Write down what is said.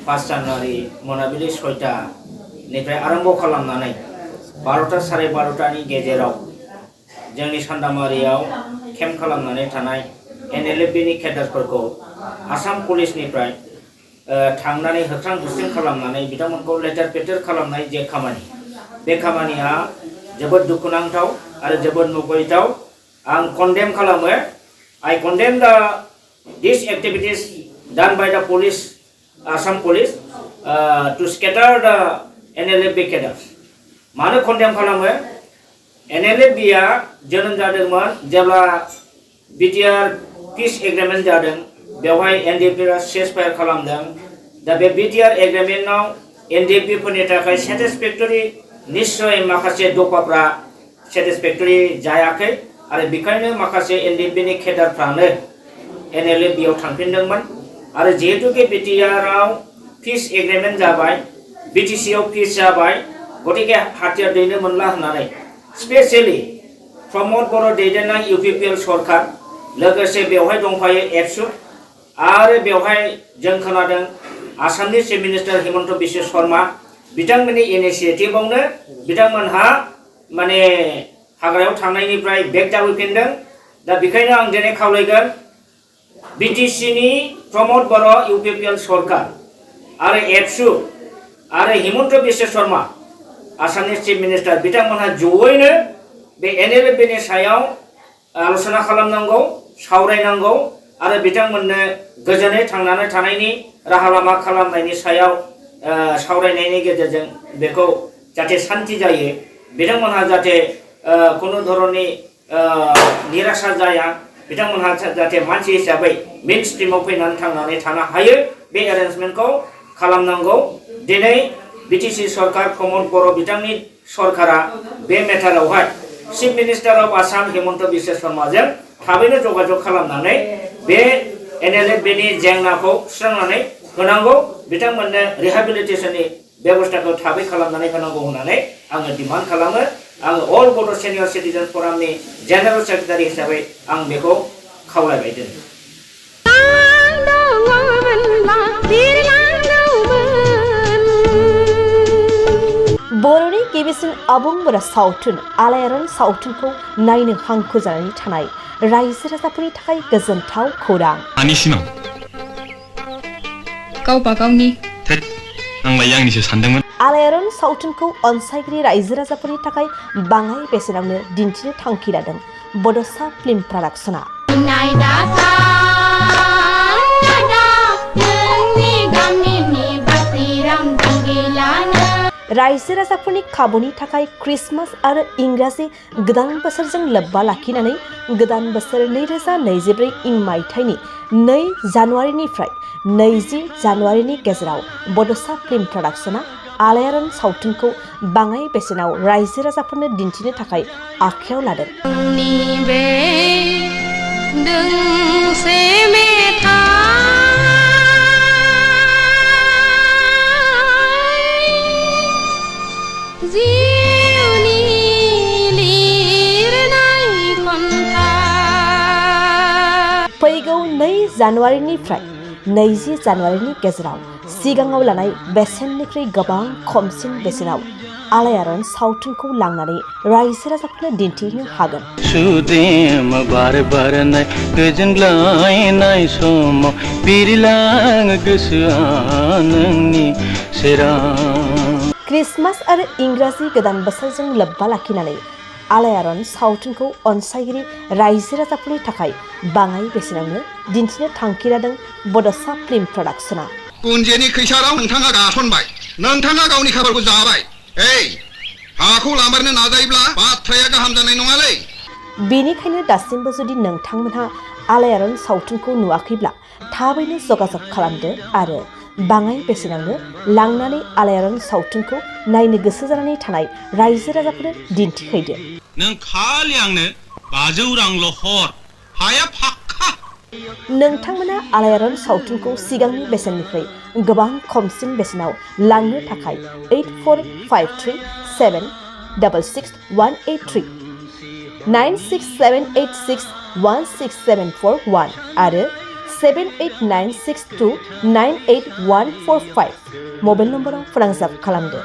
5 जानुवारि मोनाबिलि 6टा निफ्राय आरम्भ खालामनानै 12टा साराय 12टानि गेजेराव जोंनि सान्दामारियाव केम्प खालामनानै थानाय एनएलएफबिनि केडारफोरखौ आसाम पुलिसनिफ्राय थांनानै होख्रां होस्रिं खालामनानै बिथांमोनखौ लेथेर फेथेर खालामनाय जे खामानि बे खामानिया जोबोद दुखुनांथाव आरो जोबोद मुगैथाव आं कन्डेम खालामो I condemn these activities done by the police Assam police to scatter the NLFB cadres मानो condemn खालामो NLFB आ जोनोम जादोंमोन जेब्ला BTR peace agreement जादों बेवहाय NDP आ ceasefire खालामदों दा बे BTR agreement आव NDP फोरनि थाखाय satisfactory निश्चय माखासे दफाफ्रा satisfactory जायाखै आरो बेखायनो माखासे NDP नि केडारफ्रानो NLFB आव थांफिनदोंमोन आरो जिहेतु के BTR आव peace agreement जाबाय BTC आव peace जाबाय गतिके हाथियार दैनो मोनला होननानै स्पेशली प्रमोद बर' दैदेननाय UPPL सरकार लोगोसे बेवहाय दंफायो एबसु आरो बेवहाय जों खोनादों आसामनि चिफ मिनिस्टार हिमन्त बिश्व शर्मा बिथांमोननि इनिशिएटिभआवनो बिथांमोनहा माने हाग्रायाव थांनायनिफ्राय बेक जाबोफिनदों दा बेखायनो आं दिनै खावलायगोन BTC नि प्रमोद बर' UPPL सरकार आरो एबसु आरो हिमन्त बिश्व शर्मा आसामनि चिफ मिनिस्टार बिथांमोनहा जयैनो बे NLFB नि सायाव आलोचना खालामनांगौ सावरायनांगौ आरो बिथांमोननो गोजोनै थांनानै थानायनि राहा लामा खालामनायनि सायाव सावरायनायनि गेजेरजों बेखौ जाहाथे शान्ति जायो बिथांमोनहा जाहाथे कोनो धरननि निराशा जाया बिथांमोनहा जाहाथे मानसि हिसाबै मेन स्ट्रीमाव फैनानै थांनानै थानो हायो बे एरेन्जमेन्टखौ खालामनांगौ दिनै BTC सरकार प्रमोद बर' बिथांनि सरकारा बे मेटारावहाय chief minister of Assam Himanta Biswa शर्माजों थाबैनो जगाजग खालामनानै बे NLFB नि जेंनाखौ सुस्रांनानै होनांगौ बिथांमोननो रिहेबिलिटेशननि बेबस्थाखौ थाबै खालामनानै होनांगौ होननानै आङो डिमान्ड खालामो आङो अल बड' सिनियर सिटिजेन फरामनि जेनेरेल सेक्रेटारि हिसाबै आं बेखौ खावलायबाय दिनै बर'नि गिबिसिन आबुं बर' सावथुन आलायारन सावथुनखौ नायनो हांखुर जानानै थानाय रायजो राजाफोरनि थाखाय गोजोनथाव खौरां आंनि सिमां गावबा गावनि आंलाय आंनिसो सानदोंमोन आलायारन सावथुनखौ अनसायगिरि रायजो राजाफोरनि थाखाय बाङाय बेसेनावनो दिन्थिनो थांखि लादों बड'सा फिल्म प्रडाक्शना रायजो राजाफोरनि खाबुनि थाखाय क्रिसमास आरो इंराजि गोदान बोसोरजों लोब्बा लाखिनानै गोदान बोसोर 2024 इं मायथाइनि 2 जानुवारिनिफ्राय 20 जानुवारिनि गेजेराव बड'सा फिल्म प्रडाक्शना आलायारन सावथुनखौ बाङाय बेसेनाव रायजो राजाफोरनो दिन्थिनो थाखाय आखायाव लादों फैगौ 2 जानुवारिनिफ्राय 20 जानुवारिनि गेजेराव सिगाङाव लानाय बेसेननिख्रुइ गोबां खमसिन बेसेनाव आलायारन सावथुनखौ लांनानै रायजो राजाफोरनो दिन्थिनो हागोन सुदेम बार बारनाय गोजोनग्लायनाय समाव बिरलाङो गोसोआ नोंनि सेराव क्रिसमास आरो इंराजि गोदान बोसोरजों लोब्बा लाखिनानै आलायारन सावथुनखौ अनसायगिरि रायजो राजाफोरनि थाखाय बाङाय बेसेनावनो दिन्थिनो थांखि लादों बड'सा फिल्म प्रडाक्शना गुन्जेनि खैसाराव नोंथाङा गासनबाय नोंथाङा गावनि खाफालखौ जाबाय हाखौ लामारनो नाजायोब्ला बाथ्राया गाहाम जानाय नङालै बेनिखायनो दासिमबो जुदि नोंथांमोनहा आलायारन सावथुनखौ नुवाखैब्ला थाबैनो जगाजग खालामदो आरो बाङाय बेसेनावनो लांनानै आलायारन सावथुनखौ नायनो गोसो जानानै थानाय रायजो राजाफोरनो दिन्थिहैदो नों खालि आंनो 500 रांल' हर हाया फाक्का नोंथांमोना आलायारन सावथुनखौ सिगांनि बेसेननिफ्राय गोबां खमसिन बेसेनाव लांनो थाखाय 84567666183 96786167441 आरो 7896298145 मबाइल नम्बराव फोनांजाब खालामदो।